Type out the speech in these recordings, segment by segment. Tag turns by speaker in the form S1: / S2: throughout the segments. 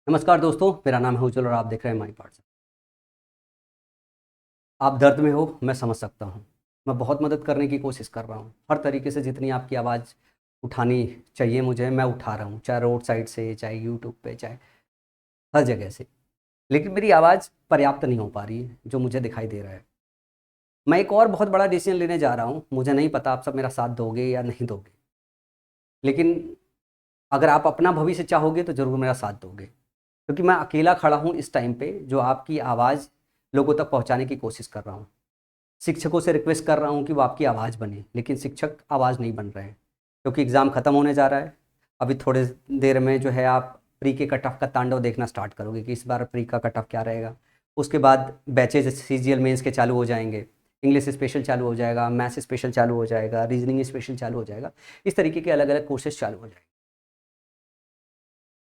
S1: नमस्कार दोस्तों, मेरा नाम है उज्जवल और आप देख रहे हैं माई पार्ट्स। आप दर्द में हो, मैं समझ सकता हूँ। मैं बहुत मदद करने की कोशिश कर रहा हूँ। हर तरीके से जितनी आपकी आवाज़ उठानी चाहिए मुझे, मैं उठा रहा हूँ, चाहे रोड साइड से, चाहे यूट्यूब पे, चाहे हर जगह से। लेकिन मेरी आवाज़ पर्याप्त नहीं हो पा रही है, जो मुझे दिखाई दे रहा है। मैं एक और बहुत बड़ा डिसीजन लेने जा रहा हूँ। मुझे नहीं पता आप सब मेरा साथ दोगे या नहीं दोगे, लेकिन अगर आप अपना भविष्य चाहोगे तो ज़रूर मेरा साथ दोगे, क्योंकि मैं अकेला खड़ा हूँ इस टाइम पे, जो आपकी आवाज़ लोगों तक पहुँचाने की कोशिश कर रहा हूँ। शिक्षकों से रिक्वेस्ट कर रहा हूँ कि वो आपकी आवाज़ बने, लेकिन शिक्षक आवाज़ नहीं बन रहे हैं, क्योंकि एग्ज़ाम ख़त्म होने जा रहा है। अभी थोड़े देर में जो है आप प्री के कट ऑफ का तांडव देखना स्टार्ट करोगे कि इस बार प्री का कट ऑफ क्या रहेगा। उसके बाद बैचेज सीजीएल मेंस के चालू हो जाएंगे, इंग्लिश स्पेशल चालू हो जाएगा, मैथ्स स्पेशल चालू हो जाएगा, रीजनिंग स्पेशल चालू हो जाएगा। इस तरीके के अलग अलग कोर्सेज चालू हो जाएंगे।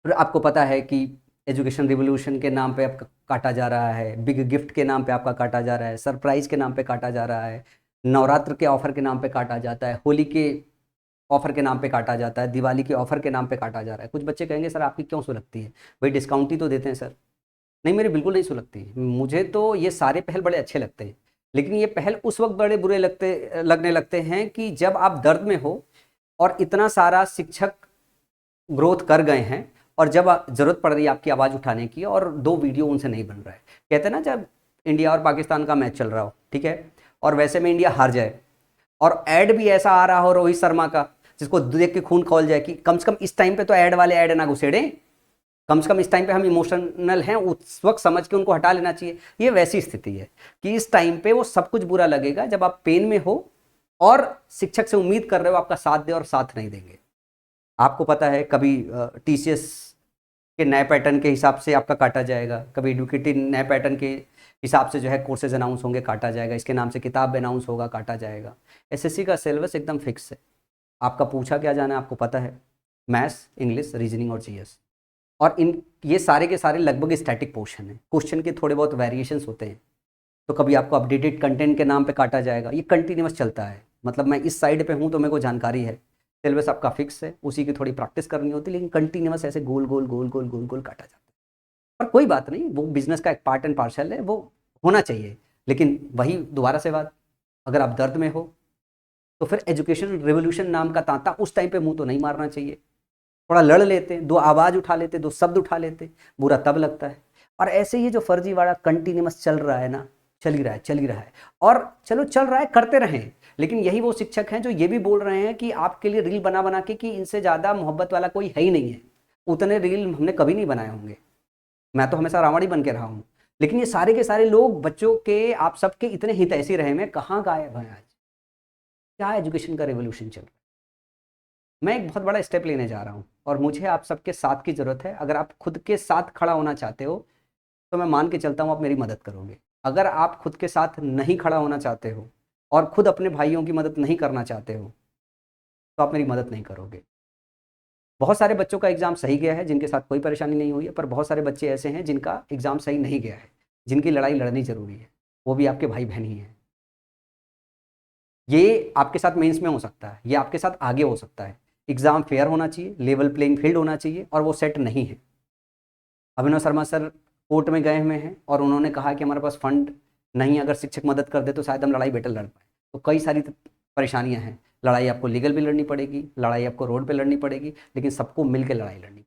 S1: फिर आपको पता है कि एजुकेशन रिवोल्यूशन के नाम पे आपका काटा जा रहा है, बिग गिफ्ट के नाम पे आपका काटा जा रहा है, सरप्राइज़ के नाम पे काटा जा रहा है, नवरात्र के ऑफ़र के नाम पे काटा जाता है, होली के ऑफ़र के नाम पे काटा जाता है, दिवाली के ऑफ़र के नाम पे काटा जा रहा है। कुछ बच्चे कहेंगे सर आपकी क्यों सुलगती है, भाई डिस्काउंट ही तो देते हैं सर। नहीं, मेरी बिल्कुल नहीं सुलगती। मुझे तो ये सारे पहल बड़े अच्छे लगते हैं, लेकिन ये पहल उस वक्त बड़े बुरे लगने लगते हैं कि जब आप दर्द में हो और इतना सारा शिक्षक ग्रोथ कर गए हैं, और जब ज़रूरत पड़ रही है आपकी आवाज़ उठाने की और दो वीडियो उनसे नहीं बन रहा है। कहते हैं ना, जब इंडिया और पाकिस्तान का मैच चल रहा हो, ठीक है, और वैसे में इंडिया हार जाए और ऐड भी ऐसा आ रहा हो रोहित शर्मा का, जिसको देख के खून खौल जाए कि कम से कम इस टाइम पे तो ऐड वाले ऐड ना घुसेड़ें, कम से कम इस टाइम पे हम इमोशनल हैं, उस वक्त समझ के उनको हटा लेना चाहिए। ये वैसी स्थिति है कि इस टाइम पे वो सब कुछ बुरा लगेगा जब आप पेन में हो और शिक्षक से उम्मीद कर रहे हो आपका साथ दे और साथ नहीं देंगे। आपको पता है, कभी टीसीएस के नए पैटर्न के हिसाब से आपका काटा जाएगा, कभी एडुकेटिव नए पैटर्न के हिसाब से जो है कोर्सेज अनाउंस होंगे, काटा जाएगा, इसके नाम से किताब अनाउंस होगा, काटा जाएगा। एसएससी का सिलेबस एकदम फिक्स है। आपका पूछा क्या जाना है आपको पता है, मैथ्स, इंग्लिश, रीजनिंग और जीएस। और इन ये सारे के सारे लगभग स्टैटिक पोर्शन है, क्वेश्चन के थोड़े बहुत वेरिएशंस होते हैं। तो कभी आपको अपडेटेड कंटेंट के नाम पे काटा जाएगा, ये कंटिन्यूस चलता है। मतलब मैं इस साइड पे हूँ तो मेरे को जानकारी है, सिलेबस आपका फिक्स है, उसी की थोड़ी प्रैक्टिस करनी होती है, लेकिन कंटिन्यूस ऐसे गोल गोल गोल गोल गोल गोल काटा जाता है। पर कोई बात नहीं, वो बिजनेस का एक पार्ट एंड पार्सल है, वो होना चाहिए। लेकिन वही दोबारा से बात, अगर आप दर्द में हो तो फिर एजुकेशन रिवोल्यूशन नाम का तांता उस टाइम पे मुंह तो नहीं मारना चाहिए। थोड़ा लड़ लेते, दो आवाज़ उठा लेते, दो शब्द उठा लेते, बुरा तब लगता है। और ऐसे ही जो फर्जीवाड़ा कंटिन्यूस चल रहा है ना, चल ही रहा है, चल ही रहा है। और चलो चल रहा है, करते रहें। लेकिन यही वो शिक्षक हैं जो ये भी बोल रहे हैं कि आपके लिए रील बना बना के कि इनसे ज़्यादा मोहब्बत वाला कोई है ही नहीं है, उतने रील हमने कभी नहीं बनाए होंगे, मैं तो हमेशा रावण ही बन के रहा हूँ। लेकिन ये सारे के सारे लोग बच्चों के, आप सबके इतने हितैषी रहे में कहाँ गायब हैं आज? क्या एजुकेशन का रिवोल्यूशन चल रहा है? मैं एक बहुत बड़ा स्टेप लेने जा रहा हूँ और मुझे आप सबके साथ की ज़रूरत है। अगर आप खुद के साथ खड़ा होना चाहते हो तो मैं मान के चलता हूँ आप मेरी मदद करोगे। अगर आप खुद के साथ नहीं खड़ा होना चाहते हो और खुद अपने भाइयों की मदद नहीं करना चाहते हो तो आप मेरी मदद नहीं करोगे। बहुत सारे बच्चों का एग्ज़ाम सही गया है जिनके साथ कोई परेशानी नहीं हुई है, पर बहुत सारे बच्चे ऐसे हैं जिनका एग्ज़ाम सही नहीं गया है, जिनकी लड़ाई लड़नी ज़रूरी है। वो भी आपके भाई बहन ही हैं। ये आपके साथ मेंस में हो सकता है, ये आपके साथ आगे हो सकता है। एग्ज़ाम फेयर होना चाहिए, लेवल प्लेइंग फील्ड होना चाहिए, और वो सेट नहीं है। अभिनव शर्मा सर कोर्ट में गए हुए हैं और उन्होंने कहा कि हमारे पास फंड नहीं, अगर शिक्षक मदद कर दे तो शायद हम लड़ाई बेटर लड़ पाए। तो कई सारी परेशानियां हैं। लड़ाई आपको लीगल भी लड़नी पड़ेगी, लड़ाई आपको रोड पे लड़नी पड़ेगी, लेकिन सबको मिल के लड़ाई लड़नी।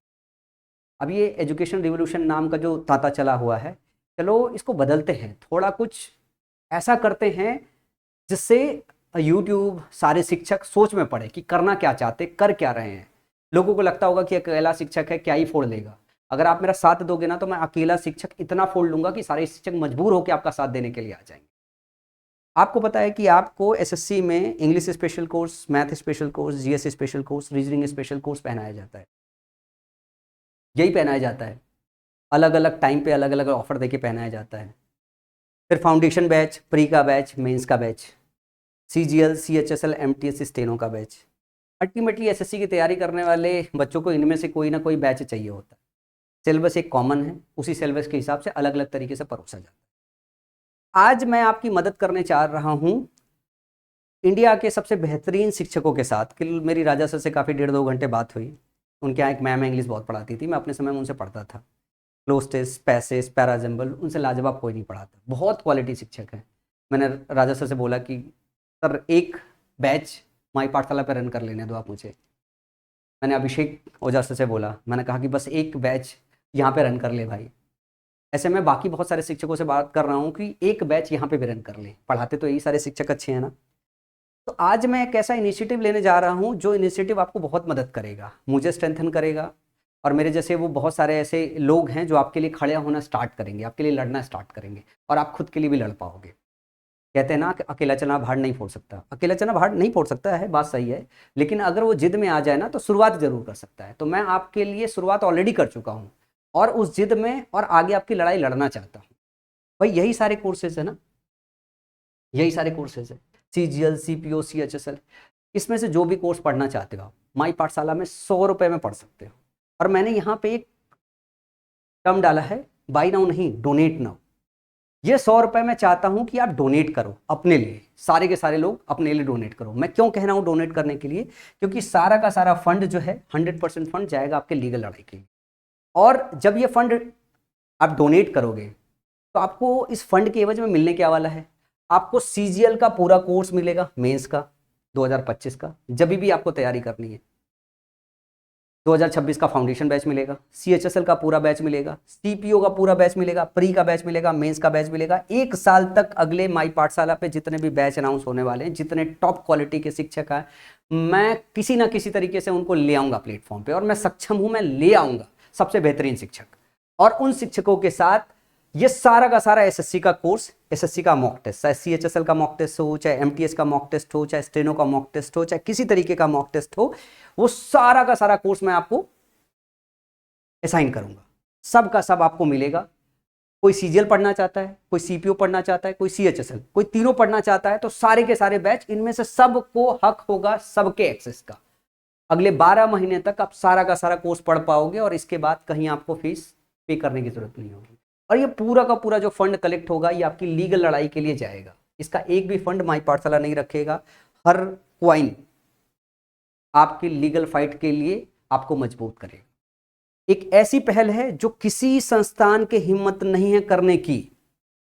S1: अब ये एजुकेशन रिवोल्यूशन नाम का जो तांता चला हुआ है, चलो इसको बदलते हैं, थोड़ा कुछ ऐसा करते हैं जिससे यूट्यूब, सारे शिक्षक सोच में पड़े कि करना क्या चाहते, कर क्या रहे हैं। लोगों को लगता होगा कि अकेला शिक्षक है, क्या ही फोड़ लेगा। अगर आप मेरा साथ दोगे ना तो मैं अकेला शिक्षक इतना फोड़ लूंगा कि सारे शिक्षक मजबूर होकर आपका साथ देने के लिए आ जाएंगे। आपको पता है कि आपको एसएससी में English special course, math special course, GS special course, reasoning special course पहनाया जाता है। यही पहनाया जाता है, अलग अलग टाइम पे अलग अलग ऑफर देके पहनाया जाता है। फिर फाउंडेशन बैच, प्री का बैच, मेंस का batch, CGL, CHSL, MTS, steno का बैच। अल्टीमेटली एसएससी की तैयारी करने वाले बच्चों को इनमें से कोई ना कोई बैच चाहिए होता है। सिलेबस एक कॉमन है, उसी सिलेबस के हिसाब से अलग अलग तरीके से परोसा जाता है। आज मैं आपकी मदद करने चाह रहा हूँ इंडिया के सबसे बेहतरीन शिक्षकों के साथ। कल मेरी राजा सर से काफ़ी 1.5-2 घंटे बात हुई। उनके यहाँ एक मैम इंग्लिश बहुत पढ़ाती थी, मैं अपने समय में उनसे पढ़ता था। क्लोस्टेस, पैसेस, पैराजम्बल, उनसे लाजवाब कोई नहीं पढ़ाता। बहुत क्वालिटी शिक्षक हैं। मैंने राजा सर से बोला कि सर एक बैच माई पाठशाला पे रन कर लेने दो आप मुझे। मैंने अभिषेक ओझा सर से बोला, मैंने कहा कि बस एक बैच यहाँ पे रन कर ले भाई। ऐसे मैं बाकी बहुत सारे शिक्षकों से बात कर रहा हूँ कि एक बैच यहाँ पे भी रन कर ले, पढ़ाते तो यही सारे शिक्षक अच्छे हैं ना। तो आज मैं एक ऐसा इनिशिएटिव लेने जा रहा हूँ जो इनिशिएटिव आपको बहुत मदद करेगा, मुझे स्ट्रेंथन करेगा, और मेरे जैसे वो बहुत सारे ऐसे लोग हैं जो आपके लिए खड़े होना स्टार्ट करेंगे, आपके लिए लड़ना स्टार्ट करेंगे, और आप खुद के लिए भी लड़ पाओगे। कहते हैं ना कि अकेला चना भाड़ नहीं फोड़ सकता। अकेला चना भाड़ नहीं फोड़ सकता है, बात सही है, लेकिन अगर वो जिद में आ जाए ना तो शुरुआत जरूर कर सकता है। तो मैं आपके लिए शुरुआत ऑलरेडी कर चुका हूँ, और उस जिद में और आगे आपकी लड़ाई लड़ना चाहता हूँ। भाई यही सारे कोर्सेज है ना, यही सारे कोर्सेज है, CGL, CPO, CHSL। इसमें से जो भी कोर्स पढ़ना चाहते हो आप माई पाठशाला में 100 रुपये में पढ़ सकते हो। और मैंने यहाँ पे एक टर्म डाला है, बाई नाउ नहीं, डोनेट नाउ। ये 100 रुपये मैं चाहता हूं कि आप डोनेट करो अपने लिए, सारे के सारे लोग अपने लिए डोनेट करो। मैं क्यों कह रहा हूं डोनेट करने के लिए? क्योंकि सारा का सारा फंड जो है 100% फंड जाएगा आपके लीगल लड़ाई के लिए। और जब ये फंड आप डोनेट करोगे तो आपको इस फंड के एवज में मिलने क्या वाला है? आपको CGL का पूरा कोर्स मिलेगा, मेंस का 2025 का, जब भी आपको तैयारी करनी है। 2026 का फाउंडेशन बैच मिलेगा, CHSL का पूरा बैच मिलेगा, CPO का पूरा बैच मिलेगा, प्री का बैच मिलेगा, मेंस का बैच मिलेगा। एक साल तक अगले माई पाठशाला पे जितने भी बैच अनाउंस होने वाले हैं, जितने टॉप क्वालिटी के शिक्षक हैं, मैं किसी ना किसी तरीके से उनको ले आऊंगा प्लेटफॉर्म पे, और मैं सक्षम हूं, मैं ले आऊंगा सबसे बेहतरीन शिक्षक। और उन शिक्षकों के साथ ये सारा का सारा SSC का कोर्स, SSC का मॉक टेस्ट, चाहे CHSL का मॉक टेस्ट हो, चाहे MTS का मॉक टेस्ट हो, चाहे स्टेनो का मॉक टेस्ट हो, चाहे किसी तरीके का मॉक टेस्ट हो, वो सारा का सारा कोर्स मैं आपको असाइन करूंगा। सब का सब आपको मिलेगा। कोई CGL पढ़ना चाहता है, कोई CPO पढ़ना चाहता है, कोई CHSL, कोई तीनों पढ़ना चाहता है, तो सारे के सारे बैच, इनमें से सबको हक होगा सबके एक्सेस का। अगले 12 महीने तक आप सारा का सारा कोर्स पढ़ पाओगे, और इसके बाद कहीं आपको फीस पे करने की जरूरत नहीं होगी। और ये पूरा का पूरा जो फंड कलेक्ट होगा ये आपकी लीगल लड़ाई के लिए जाएगा। इसका एक भी फंड माई पाठशाला नहीं रखेगा। हर क्वाइन आपकी लीगल फाइट के लिए आपको मजबूत करेगा। एक ऐसी पहल है जो किसी संस्थान के हिम्मत नहीं है करने की,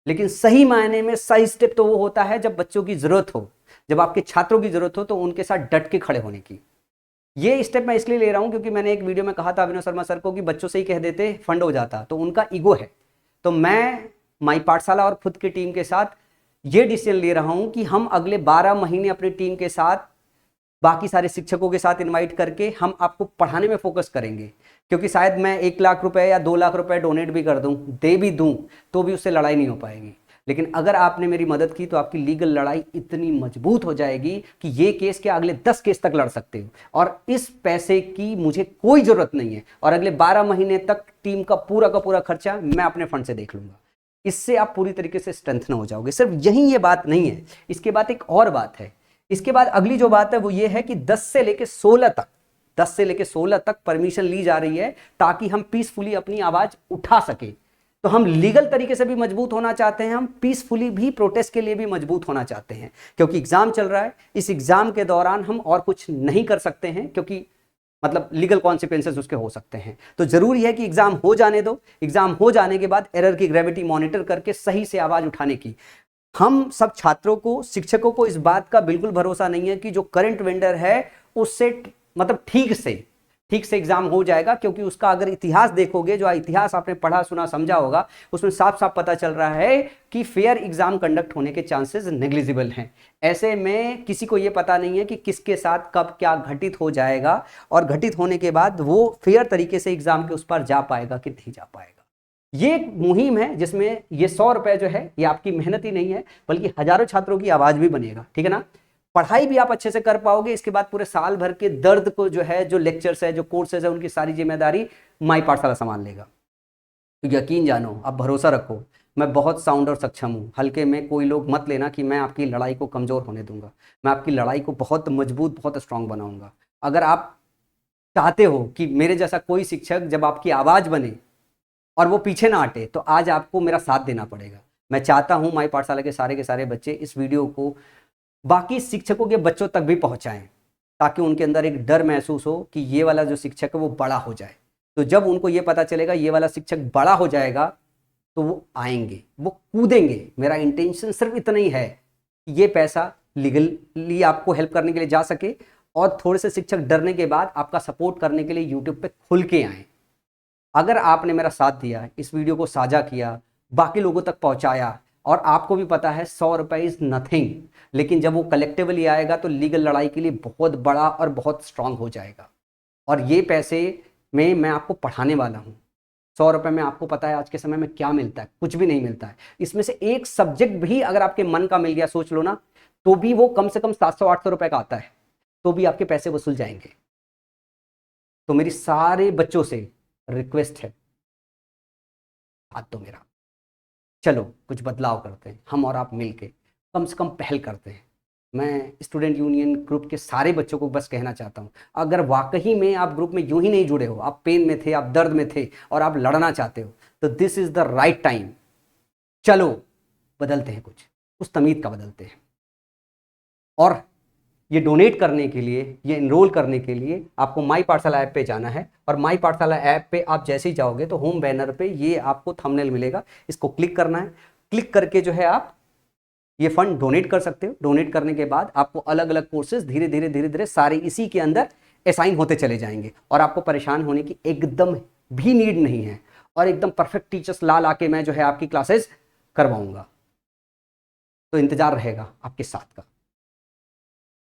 S1: लेकिन सही मायने में सही स्टेप तो वो होता है जब बच्चों की जरूरत हो, जब आपके छात्रों की जरूरत हो, तो उनके साथ डट के खड़े होने की। ये स्टेप मैं इसलिए ले रहा हूं क्योंकि मैंने एक वीडियो में कहा था अभिनव शर्मा सर को कि बच्चों से ही कह देते फंड हो जाता, तो उनका ईगो है। तो मैं माई पाठशाला और खुद की टीम के साथ ये डिसीजन ले रहा हूं कि हम अगले 12 महीने अपनी टीम के साथ, बाकी सारे शिक्षकों के साथ इनवाइट करके हम आपको पढ़ाने में फोकस करेंगे। क्योंकि शायद मैं 1 लाख रुपए या 2 लाख रुपए डोनेट भी कर दूं, दे भी दूं, तो भी उससे लड़ाई नहीं हो पाएगी। लेकिन अगर आपने मेरी मदद की तो आपकी लीगल लड़ाई इतनी मजबूत हो जाएगी कि ये केस के अगले 10 केस तक लड़ सकते हो। और इस पैसे की मुझे कोई जरूरत नहीं है, और अगले 12 महीने तक टीम का पूरा खर्चा मैं अपने फंड से देख लूंगा। इससे आप पूरी तरीके से स्ट्रेंथन हो जाओगे। सिर्फ यही ये बात नहीं है, इसके बाद एक और बात है। इसके बाद अगली जो बात है वो ये है कि 10 से लेके 16 तक परमिशन ली जा रही है, ताकि हम पीसफुली अपनी आवाज उठा सके। तो हम लीगल तरीके से भी मजबूत होना चाहते हैं, हम पीसफुली भी प्रोटेस्ट के लिए भी मजबूत होना चाहते हैं, क्योंकि एग्जाम चल रहा है। इस एग्जाम के दौरान हम और कुछ नहीं कर सकते हैं, क्योंकि मतलब लीगल कॉन्सिक्वेंसेस उसके हो सकते हैं। तो जरूरी है कि एग्जाम हो जाने दो, एग्जाम हो जाने के बाद एरर की ग्रेविटी मॉनिटर करके सही से आवाज उठाने की। हम सब छात्रों को, शिक्षकों को इस बात का बिल्कुल भरोसा नहीं है कि जो करंट वेंडर है उससे मतलब ठीक से एग्जाम हो जाएगा, क्योंकि उसका अगर इतिहास देखोगे, जो इतिहास आपने पढ़ा सुना समझा होगा, उसमें साफ साफ पता चल रहा है कि फेयर एग्जाम कंडक्ट होने के चांसेस नेग्लिजिबल हैं। ऐसे में किसी को यह पता नहीं है कि किसके साथ कब क्या घटित हो जाएगा, और घटित होने के बाद वो फेयर तरीके से एग्जाम के उस पर जा पाएगा कि नहीं जा पाएगा। ये एक मुहिम है जिसमें ये 100 रुपए जो है ये आपकी मेहनत ही नहीं है, बल्कि हजारों छात्रों की आवाज भी बनेगा। ठीक है ना? पढ़ाई भी आप अच्छे से कर पाओगे। इसके बाद पूरे साल भर के दर्द को जो है, जो लेक्चर्स है, जो कोर्सेज है, उनकी सारी जिम्मेदारी माई पाठशाला संभाल लेगा। तो यकीन जानो, आप भरोसा रखो, मैं बहुत साउंड और सक्षम हूँ। हल्के में कोई लोग मत लेना कि मैं आपकी लड़ाई को कमजोर होने दूंगा। मैं आपकी लड़ाई को बहुत मजबूत, बहुत स्ट्रांग बनाऊंगा। अगर आप चाहते हो कि मेरे जैसा कोई शिक्षक जब आपकी आवाज बने और वो पीछे ना हटे, तो आज आपको मेरा साथ देना पड़ेगा। मैं चाहता हूं माई पाठशाला के सारे बच्चे इस वीडियो को बाकी शिक्षकों के बच्चों तक भी पहुंचाएं, ताकि उनके अंदर एक डर महसूस हो कि ये वाला जो शिक्षक है वो बड़ा हो जाए। तो जब उनको ये पता चलेगा ये वाला शिक्षक बड़ा हो जाएगा तो वो आएंगे, वो कूदेंगे। मेरा इंटेंशन सिर्फ इतना ही है कि ये पैसा लीगली आपको हेल्प करने के लिए जा सके और थोड़े से शिक्षक डरने के बाद आपका सपोर्ट करने के लिए यूट्यूब पे खुल के आए। अगर आपने मेरा साथ दिया, इस वीडियो को साझा किया, बाकी लोगों तक पहुंचाया, और आपको भी पता है 100 रुपये इज़ नथिंग, लेकिन जब वो कलेक्टिवली आएगा तो लीगल लड़ाई के लिए बहुत बड़ा और बहुत स्ट्रांग हो जाएगा। और ये पैसे में मैं आपको पढ़ाने वाला हूँ। 100 रुपये में आपको पता है आज के समय में क्या मिलता है? कुछ भी नहीं मिलता है। इसमें से एक सब्जेक्ट भी अगर आपके मन का मिल गया, सोच लो ना, तो भी वो कम से कम 700-800 रुपये का आता है, तो भी आपके पैसे वसूल जाएंगे। तो मेरी सारे बच्चों से रिक्वेस्ट है, हाथ दो मेरा, चलो कुछ बदलाव करते हैं, हम और आप मिलके कम से कम पहल करते हैं। मैं स्टूडेंट यूनियन ग्रुप के सारे बच्चों को बस कहना चाहता हूँ, अगर वाकई में आप ग्रुप में यूं ही नहीं जुड़े हो, आप पेन में थे, आप दर्द में थे और आप लड़ना चाहते हो, तो this is the right time. चलो बदलते हैं, कुछ तमीद का बदलते हैं। और ये डोनेट करने के लिए, ये इनरोल करने के लिए आपको माई पाठशाला ऐप पे जाना है, और माई पाठशाला ऐप पे आप जैसे ही जाओगे तो होम बैनर पे ये आपको थंबनेल मिलेगा, इसको क्लिक करना है। क्लिक करके जो है आप ये फंड डोनेट कर सकते हो। डोनेट करने के बाद आपको अलग अलग कोर्सेज धीरे धीरे सारे इसी के अंदर असाइन होते चले जाएंगे, और आपको परेशान होने की एकदम भी नीड नहीं है, और एकदम परफेक्ट टीचर्स ला के मैं जो है आपकी क्लासेस करवाऊंगा। तो इंतजार रहेगा आपके साथ का।